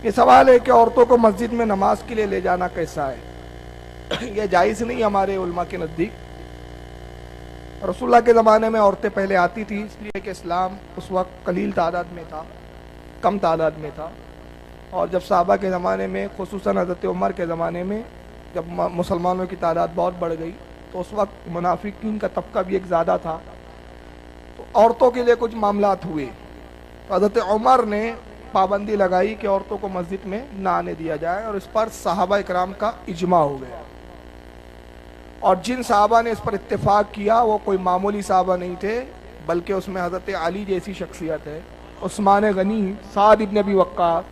یہ سوال ہے کہ عورتوں کو مسجد میں نماز کے لیے لے جانا کیسا ہے؟ یہ جائز نہیں ہمارے علماء کے نزدیک۔ رسول اللہ کے زمانے میں عورتیں پہلے آتی تھی، اس لیے کہ اسلام اس وقت قلیل تعداد میں تھا، کم تعداد میں تھا، اور جب صحابہ کے زمانے میں، خصوصاً حضرت عمر کے زمانے میں جب مسلمانوں کی تعداد بہت بڑھ گئی تو اس وقت منافقین کا طبقہ بھی ایک زیادہ تھا، تو عورتوں کے لیے کچھ معاملات ہوئے۔ حضرت عمر نے پابندی لگائی کہ عورتوں کو مسجد میں نہ آنے دیا جائے، اور اس پر صحابہ اکرام کا اجماع ہو گیا، اور جن صحابہ نے اس پر اتفاق کیا وہ کوئی معمولی صحابہ نہیں تھے، بلکہ اس میں حضرت علی جیسی شخصیت ہے، عثمان غنی، سعد ابن ابی وقاص،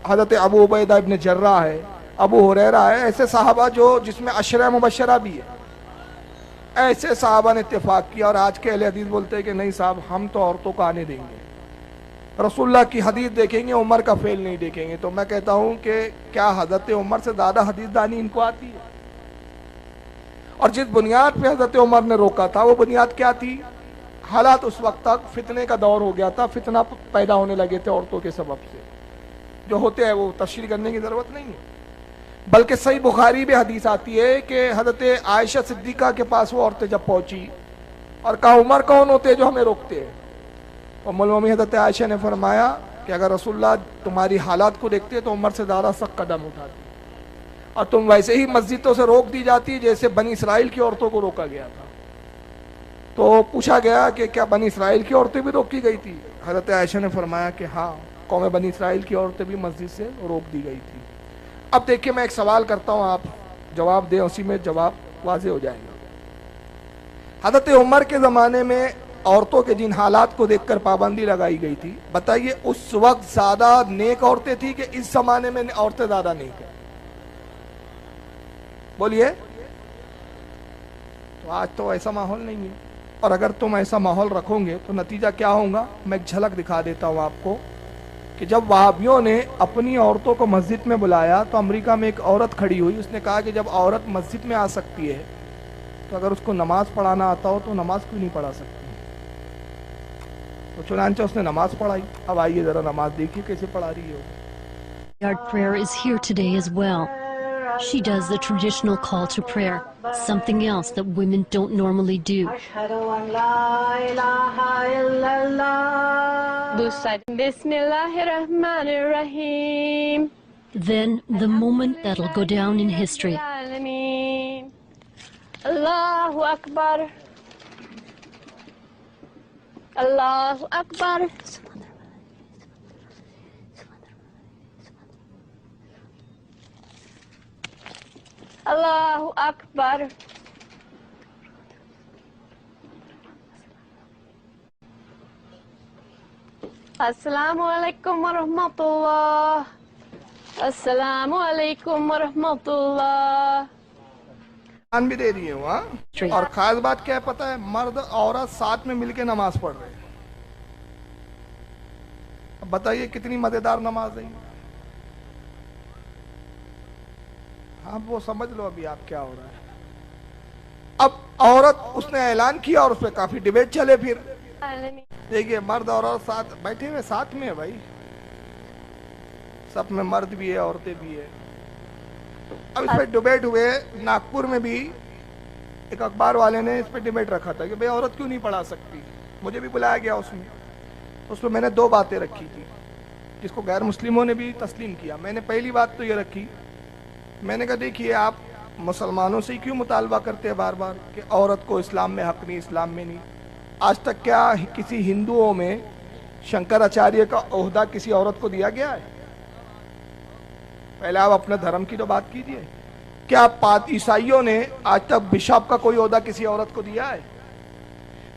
حضرت ابو عبیدہ ابن جراح ہے، ابو ہریرہ ہے، ایسے صحابہ جس میں عشرہ مبشرہ بھی ہے، ایسے صحابہ نے اتفاق کیا۔ اور آج کے اہل حدیث بولتے ہیں کہ نہیں صاحب، ہم تو عورتوں کو آنے دیں گے، رسول اللہ کی حدیث دیکھیں گے، عمر کا فعل نہیں دیکھیں گے۔ تو میں کہتا ہوں کہ کیا حضرت عمر سے زیادہ حدیث دانی ان کو آتی ہے؟ اور جس بنیاد پہ حضرت عمر نے روکا تھا وہ بنیاد کیا تھی؟ حالات اس وقت تک فتنے کا دور ہو گیا تھا، فتنہ پیدا ہونے لگے تھے عورتوں کے سبب سے، جو ہوتے ہیں وہ تشریح کرنے کی ضرورت نہیں ہے۔ بلکہ صحیح بخاری میں حدیث آتی ہے کہ حضرت عائشہ صدیقہ کے پاس وہ عورتیں جب پہنچی اور کہا عمر کون ہوتے ہیں جو ہمیں روکتے ہیں؟ ام المومنین حضرت عائشہ نے فرمایا کہ اگر رسول اللہ تمہاری حالات کو دیکھتے تو عمر سے زیادہ سخت قدم اٹھاتے، اور تم ویسے ہی مسجدوں سے روک دی جاتی جیسے بنی اسرائیل کی عورتوں کو روکا گیا تھا۔ تو پوچھا گیا کہ کیا بنی اسرائیل کی عورتیں بھی روکی گئی تھی؟ حضرت عائشہ نے فرمایا کہ ہاں، قوم بنی اسرائیل کی عورتیں بھی مسجد سے روک دی گئی تھی۔ اب دیکھیے، میں ایک سوال کرتا ہوں، آپ جواب دیں، اسی میں جواب واضح ہو جائے گا۔ حضرت عمر کے زمانے میں عورتوں کے جن حالات کو دیکھ کر پابندی لگائی گئی تھی، بتائیے اس وقت زیادہ نیک عورتیں تھیں کہ اس زمانے میں عورتیں زیادہ نیک ہیں؟ بولیے۔ تو آج تو ایسا ماحول نہیں ہے، اور اگر تم ایسا ماحول رکھو گے تو نتیجہ کیا ہوگا؟ میں ایک جھلک دکھا دیتا ہوں آپ کو کہ جب وہابیوں نے اپنی عورتوں کو مسجد میں بلایا تو امریکہ میں ایک عورت کھڑی ہوئی، اس نے کہا کہ جب عورت مسجد میں آ سکتی ہے تو اگر اس کو نماز پڑھانا آتا ہو تو نماز کیوں نہیں پڑھا سکتی؟ تو چنانچہ اس نے نماز پڑھائی۔ اب آئیے ذرا نماز دیکھیے کیسے پڑھا رہی ہے وہ۔ Yard prayer is here today as well. She does the traditional call to prayer, something else that women don't normally do. Bismillahirrahmanirrahim. Then the moment that'll go down in history. Allahu Akbar. Allahu Akbar. Allahu Akbar. Assalamu alaikum wa rahmatullah. Assalamu alaikum wa rahmatullah. آن بھی دے دیے ہوا، اور خاص بات کیا ہے پتہ ہے؟ مرد عورت ساتھ میں مل کے نماز پڑھ رہے ہیں۔ اب بتائیے کتنی مزیدار نماز ہے۔ ہاں وہ سمجھ لو ابھی آپ کیا ہو رہا ہے۔ اب عورت اس نے اعلان کیا اور اس پہ کافی ڈیبیٹ چلے، پھر دیکھیے مرد اور عورت ساتھ بیٹھے ہوئے، ساتھ میں ہے بھائی، سب میں مرد بھی ہے عورتیں بھی ہے۔ اب اس پہ ڈیبیٹ ہوئے، ناگپور میں بھی ایک اخبار والے نے اس پہ ڈیبیٹ رکھا تھا کہ بھئی عورت کیوں نہیں پڑھا سکتی، مجھے بھی بلایا گیا اس میں میں نے دو باتیں رکھی تھی جس کو غیر مسلموں نے بھی تسلیم کیا۔ میں نے پہلی بات تو یہ رکھی، میں نے کہا دیکھیے آپ مسلمانوں سے کیوں مطالبہ کرتے ہیں بار بار کہ عورت کو اسلام میں حق نہیں، اسلام میں نہیں؟ آج تک کیا کسی ہندوؤں میں شنکراچاریہ کا عہدہ کسی عورت کو دیا گیا ہے؟ پہلے آپ اپنے دھرم کی تو بات کیجئے۔ کیا عیسائیوں نے آج تک بشپ کا کوئی عہدہ کسی عورت کو دیا ہے؟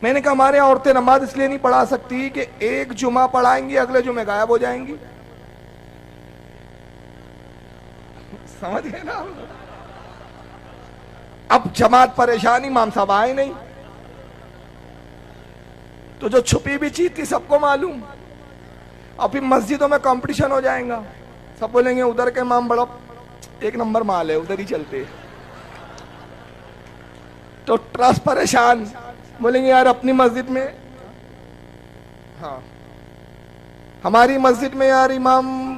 میں نے کہا ہمارے عورتیں نماز اس لیے نہیں پڑھا سکتی کہ ایک جمعہ پڑھائیں گی، اگلے جمعے غائب ہو جائیں گی۔ سمجھ گئے نا؟ اب جماعت پریشان، امام صاحب آئے نہیں، تو جو چھپی بھی چیز تھی سب کو معلوم، اور پھر مسجدوں میں کمپٹیشن ہو جائیں گا، سب بولیں گے ادھر کے امام بڑا ایک نمبر مال ہے، ادھر ہی چلتے۔ تو ٹرسٹ پریشان، بولیں گے یار اپنی مسجد میں، ہاں ہماری مسجد میں یار امام